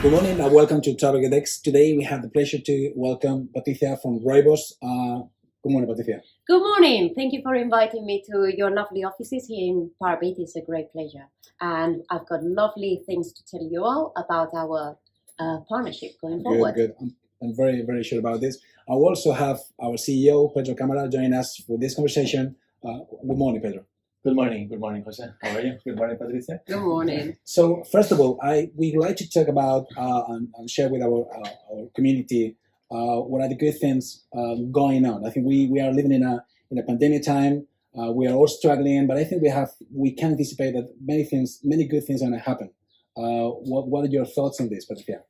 Good morning and welcome to TravelGatex. Today we have the pleasure to welcome Patricia from Roibos. Good morning, Patricia. Good morning. Thank you for inviting me to your lovely offices here in Parvit. It's a great pleasure. And I've got lovely things to tell you all about our partnership going forward. Good. I'm very, very sure about this. I also have our CEO, Pedro Camara, joining us for this conversation. Good morning, Pedro. Good morning, Jose. How are you? Good morning, Patricia. Good morning. So first of all, we'd like to talk about and share with our community what are the good things going on. I think we are living in a pandemic time. We are all struggling, but I think we can anticipate that many good things are going to happen. What are your thoughts on this, Patricia?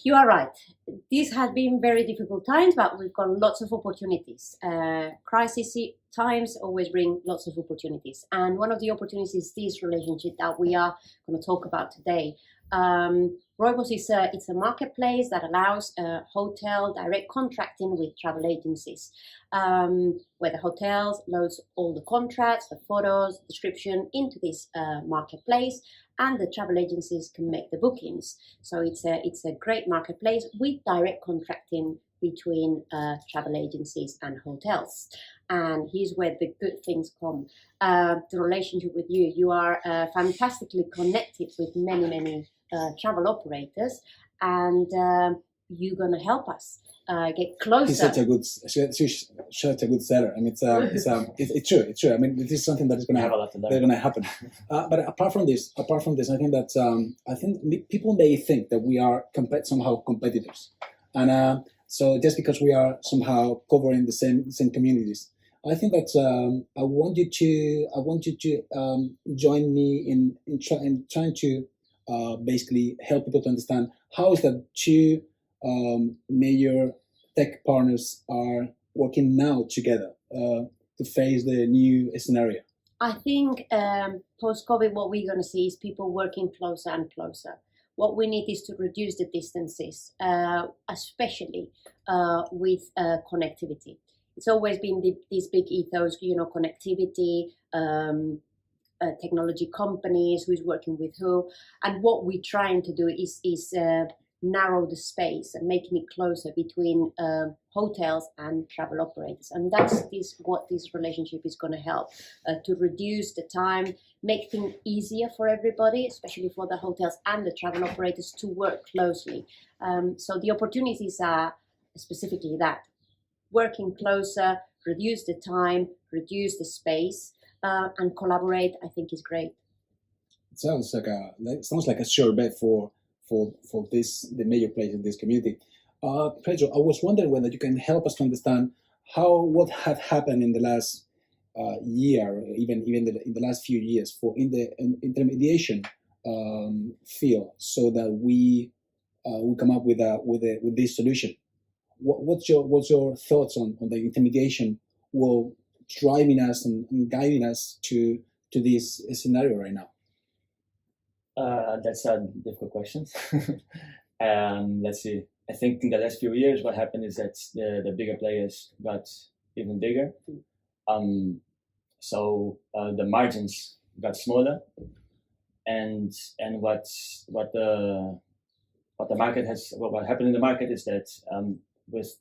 You are right. These have been very difficult times, but we've got lots of opportunities. Crisis times always bring lots of opportunities. And one of the opportunities is this relationship that we are going to talk about today. Roibos it's a marketplace that allows hotel direct contracting with travel agencies, where the hotels loads all the contracts, the photos, description into this marketplace, and the travel agencies can make the bookings. So it's a great marketplace with direct contracting between travel agencies and hotels. And here's where the good things come. The relationship with you. You are fantastically connected with many travel operators, and you're going to help us get closer. She's such a good seller. I mean, it's true. I mean, this is something that is going to happen. But apart from this, I think that people may think that we are somehow competitors, and so just because we are somehow covering the same communities, I think that I want you to join me in trying to basically help people to understand how is that two major tech partners are working now together to face the new scenario. I think post-COVID, what we're going to see is people working closer and closer. What we need is to reduce the distances, especially with connectivity. It's always been this big ethos, connectivity, technology companies, who's working with who. And what we're trying to do is narrow the space and making it closer between hotels and travel operators. And that's what this relationship is going to help to reduce the time, make things easier for everybody, especially for the hotels and the travel operators to work closely. So the opportunities are specifically that. Working closer, reduce the time, reduce the space, and collaborate, I think is great. It sounds like a sure bet for the major players in this community. Pedro, I was wondering whether you can help us to understand what had happened in the last year, or even in the last few years, in the intermediation field, so that we come up with this solution. What's your thoughts on the intermediation driving us and guiding us to this scenario right now? That's a difficult question. Let's see. I think in the last few years, what happened is that the bigger players got even bigger. So the margins got smaller, and what happened in the market is that with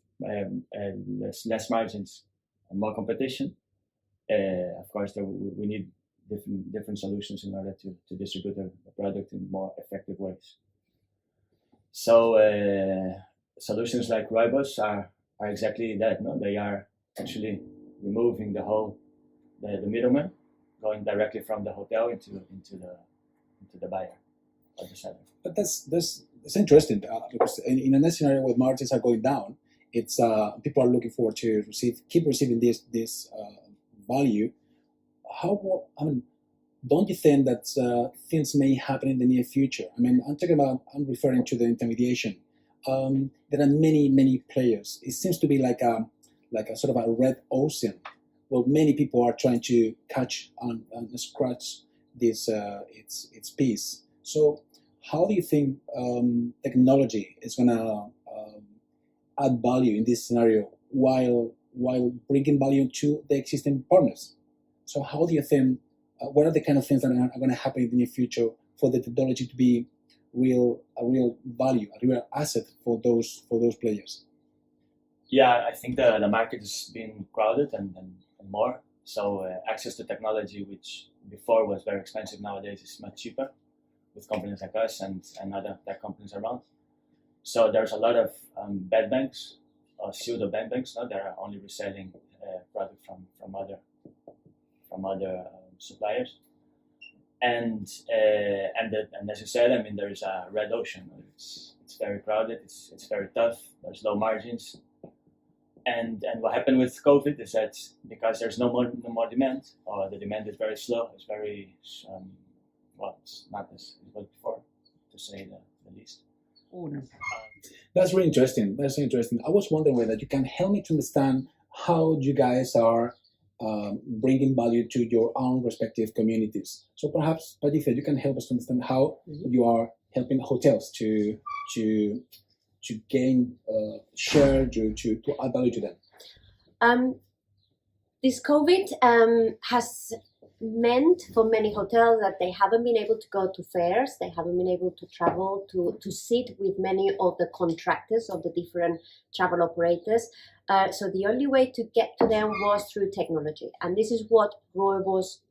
less margins and more competition, of course, we need different solutions in order to distribute the product in more effective ways. So solutions like Roibos are exactly that. No, they are actually removing the middleman, going directly from the hotel into the buyer or the seller. But that's interesting because in a scenario where margins are going down, it's people are looking forward to keep receiving this value. Don't you think that things may happen in the near future? I mean, I'm referring to the intermediation. There are many players. It seems to be like a sort of a red ocean, where many people are trying to catch and scratch this its piece. So, how do you think technology is gonna add value in this scenario while bringing value to the existing partners? So how do you think, what are the kind of things that are going to happen in the near future for the technology to be real value, a real asset for those players? Yeah, I think the market has been crowded and more. So access to technology, which before was very expensive, nowadays is much cheaper with companies like us and other tech companies around. So there's a lot of bed banks or pseudo bed banks now that are only reselling product from other suppliers. And as you said, I mean, there's a red ocean. It's very crowded. It's very tough. There's low margins. And what happened with COVID is that because there's no more demand, or the demand is very slow, it's very it's not as it was before, to say the least. That's really interesting. That's interesting. I was wondering whether you can help me to understand how you guys are bringing value to your own respective communities. So perhaps, Patricia, you can help us to understand how you are helping hotels to gain share, to add value to them. This COVID has meant for many hotels that they haven't been able to go to fairs, they haven't been able to travel, to sit with many of the contractors of the different travel operators. So the only way to get to them was through technology. And this is what Roibos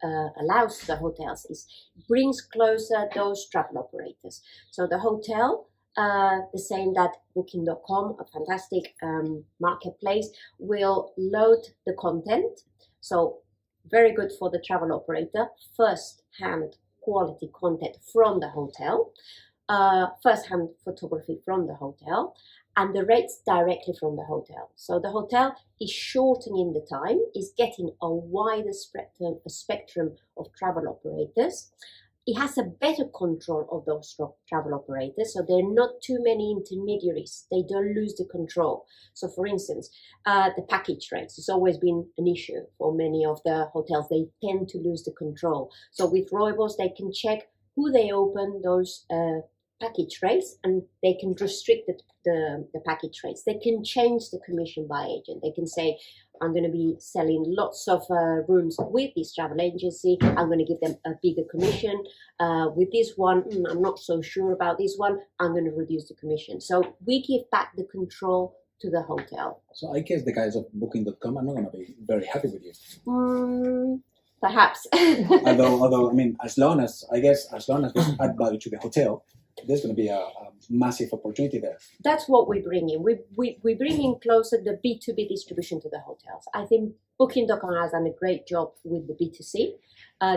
allows the hotels, is brings closer those travel operators. So the hotel, the same that Booking.com, a fantastic marketplace, will load the content. So very good for the travel operator, first-hand quality content from the hotel, first-hand photography from the hotel, and the rates directly from the hotel. So the hotel is shortening the time, is getting a wider spectrum of travel operators. It has a better control of those travel operators, so there are not too many intermediaries. They don't lose the control. So, for instance, the package rates has always been an issue for many of the hotels. They tend to lose the control. So with Roibos, they can check who they open those package rates, and they can restrict the package rates. They can change the commission by agent. They can say, I'm going to be selling lots of rooms with this travel agency. I'm going to give them a bigger commission. With this one, I'm not so sure about this one. I'm going to reduce the commission. So we give back the control to the hotel. So I guess the guys of Booking.com are not going to be very happy with you. Perhaps. although I mean, as long as we add value to the hotel, there's going to be a massive opportunity there. That's what we bring in. We bring in closer the B2B distribution to the hotels. I think Booking.com has done a great job with the B2C.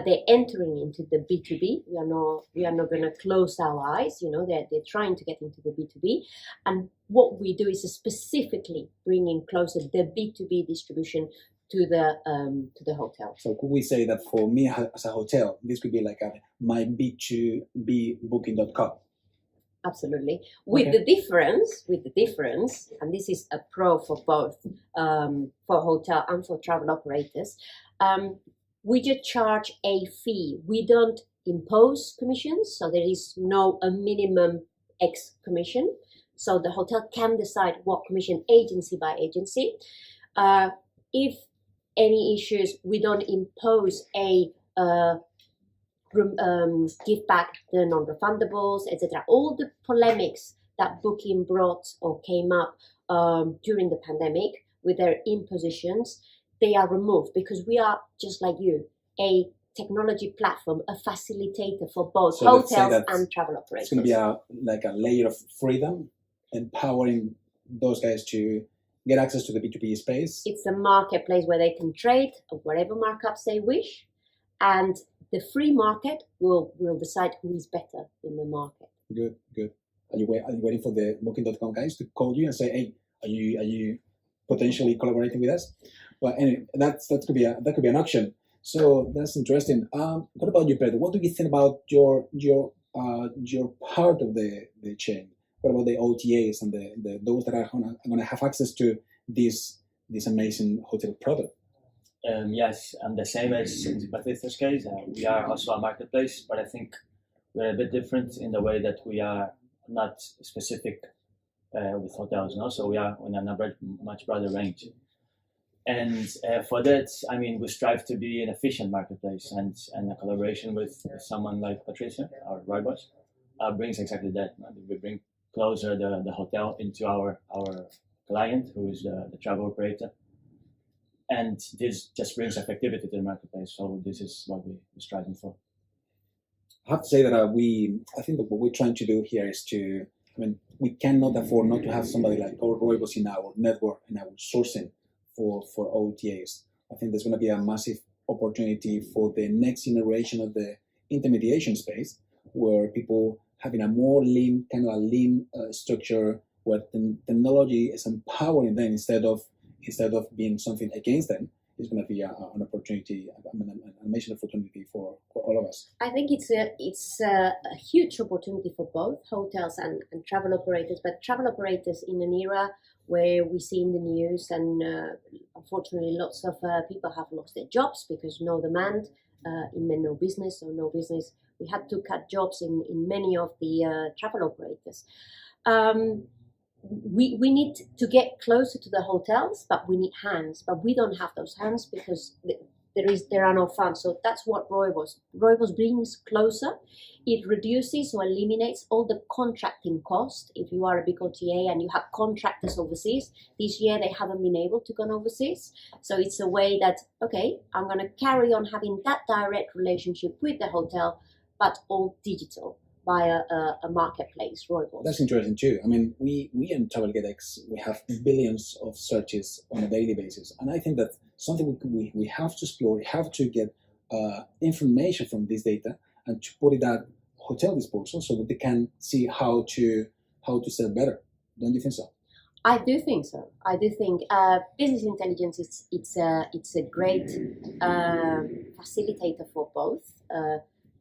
They're entering into the B2B. We are not going to close our eyes. You know, they're trying to get into the B2B. And what we do is specifically bringing closer the B2B distribution to the hotel. So could we say that for me as a hotel, this could be like my B2B Booking.com? Absolutely. With the difference, and this is a pro for both, for hotel and for travel operators, we just charge a fee. We don't impose commissions, so there is a minimum X commission. So the hotel can decide what commission, agency by agency. If any issues, we don't impose a give back the non-refundables, etc. All the polemics that Booking brought or came up during the pandemic with their impositions, they are removed because we are, just like you, a technology platform, a facilitator for both hotels and travel operators. It's going to be a layer of freedom, empowering those guys to get access to the B2B space. It's a marketplace where they can trade at whatever markups they wish, and the free market will decide who is better in the market. Good. Are you waiting for the Booking.com guys to call you and say, hey, are you potentially collaborating with us? Well, anyway, that could be an option. So that's interesting. What about you, Pedro? What do you think about your part of the chain? What about the OTAs and those that are going to have access to this amazing hotel product? Yes, and the same as in Patricia's case, we are also a marketplace, but I think we're a bit different in the way that we are not specific with hotels, no? So we are on a much broader range. And for that, I mean, we strive to be an efficient marketplace, and a collaboration with someone like Patricia or Roibos brings exactly that. We bring closer the hotel into our client, who is the travel operator. And this just brings effectivity to the marketplace. So this is what we're striving for. I have to say that I think that what we're trying to do here is we cannot afford not to have somebody like Roibos in our network and our sourcing for OTAs. I think there's going to be a massive opportunity for the next generation of the intermediation space, where people having a more lean, structure, where the technology is empowering them instead of being something against them. Is going to be an opportunity, an amazing opportunity for all of us. I think it's a huge opportunity for both hotels and travel operators, but travel operators in an era where we see in the news, and unfortunately lots of people have lost their jobs because no demand, no business or no business. We had to cut jobs in many of the travel operators. We need to get closer to the hotels, but we need hands. But we don't have those hands because there are no funds. So that's what Roibos brings closer. It reduces or eliminates all the contracting cost. If you are a big OTA and you have contractors overseas, this year they haven't been able to go overseas. So it's a way that, okay, I'm going to carry on having that direct relationship with the hotel, but all digital, via a marketplace, Roibos. That's interesting too. I mean, we in TravelGatex, we have billions of searches on a daily basis, and I think that something we have to explore. We have to get information from this data and to put it at hotel disposal so that they can see how to sell better. Don't you think so? I do think so. I do think business intelligence it's a great facilitator for both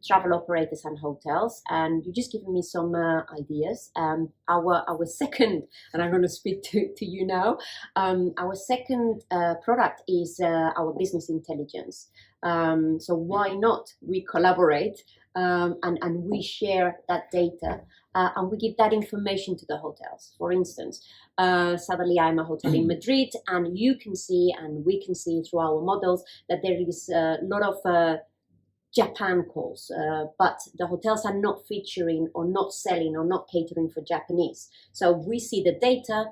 travel operators and hotels, and you just given me some ideas. Our second, and I'm going to speak to you now, our second product is our business intelligence. So why not we collaborate and we share that data and we give that information to the hotels. For instance, suddenly I'm a hotel in Madrid, and you can see and we can see through our models that there is a lot of Japan calls, but the hotels are not featuring or not selling or not catering for Japanese. So we see the data,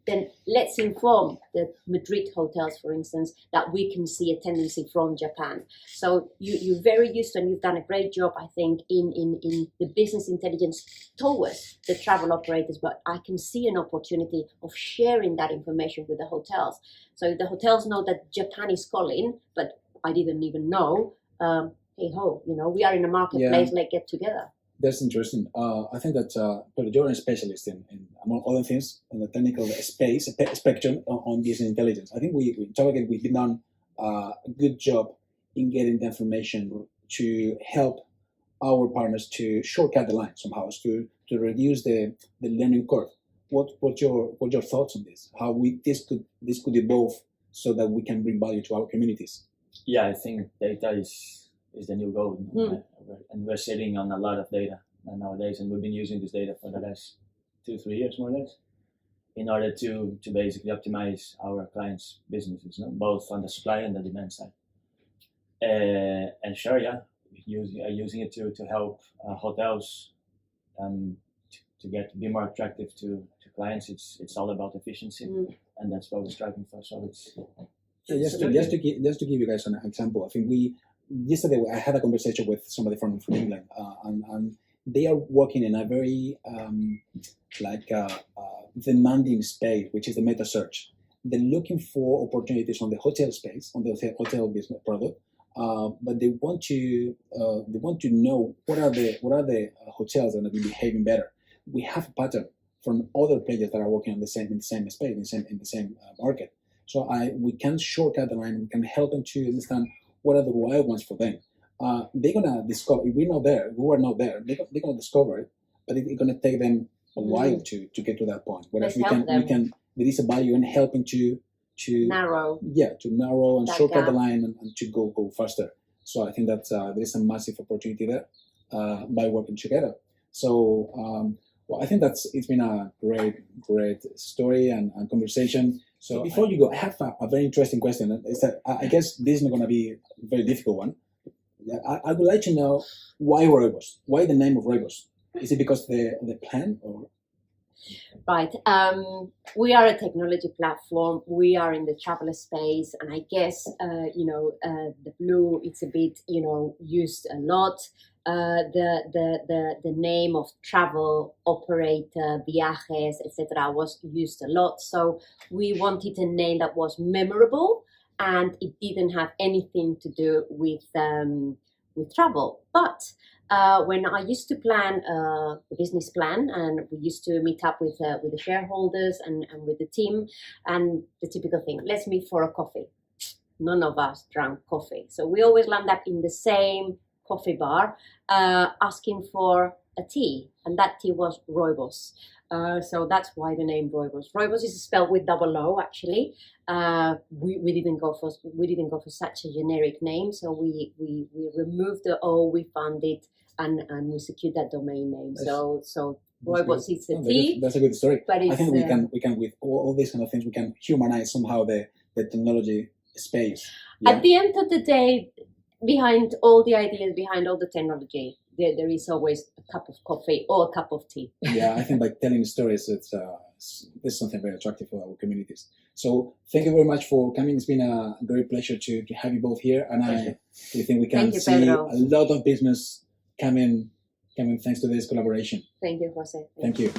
then let's inform the Madrid hotels, for instance, that we can see a tendency from Japan. So you're very used to, and you've done a great job, I think, in the business intelligence towards the travel operators, but I can see an opportunity of sharing that information with the hotels. So the hotels know that Japan is calling, but I didn't even know, hey ho, we are in a marketplace, let's get together. That's interesting. I think that Pedro, you're a specialist in, among other things, in the technical spectrum on business intelligence. I think we've done a good job in getting the information to help our partners to shortcut the line somehow, to reduce the learning curve. What's your thoughts on this? How this could evolve so that we can bring value to our communities? Yeah, I think data is the new gold, and we're sitting on a lot of data nowadays, and we've been using this data for the last 2-3 years, more or less, in order to basically optimize our clients' businesses, both on the supply and the demand side. And sure, using it to help hotels to be more attractive to clients. It's all about efficiency, and that's what we're striving for. So it's just to give you guys an example. I think yesterday I had a conversation with somebody from England, and they are working in a very demanding space, which is the meta search. They're looking for opportunities on the hotel space, on the hotel business product, but they want to know what are the hotels that are behaving better. We have a pattern from other players that are working in the same space, in the same market. So we can shortcut the line. We can help them to understand what are the right ones for them. They're gonna discover. If we are not there, they're gonna discover it, but it's gonna take them a while to get to that point. Whereas we can. There is a value in helping to narrow and shortcut the line and to go faster. So I think that there is a massive opportunity there by working together. So I think it's been a great story and conversation. So before you go, I have a very interesting question. I guess this is not going to be a very difficult one. I would like to know why Roibos? Why the name of Roibos? Is it because the plan or? Right. We are a technology platform. We are in the travel space, and I guess the blue it's a bit used a lot. The name of travel operator, viajes, etc. was used a lot. So we wanted a name that was memorable, and it didn't have anything to do with travel. But when I used to plan the business plan, and we used to meet up with the shareholders and with the team, and the typical thing, let's meet for a coffee. None of us drank coffee, so we always land up in the same coffee bar asking for a tea, and that tea was Roibos. So that's why the name Roibos. Roibos is spelled with double O. Actually, we didn't go for such a generic name, so we removed the O, we found it, and we secured that domain name. So Roibos is a tea. That's a good story. But I think we can with all these kind of things we can humanize somehow the technology space. Yeah? At the end of the day, behind all the ideas, behind all the technology, there is always a cup of coffee or a cup of tea. Yeah, I think by telling stories, there's something very attractive for our communities. So thank you very much for coming. It's been a great pleasure to have you both here, and we think we can see Pedro. a lot of business coming thanks to this collaboration. Thank you, Jose. Thank you.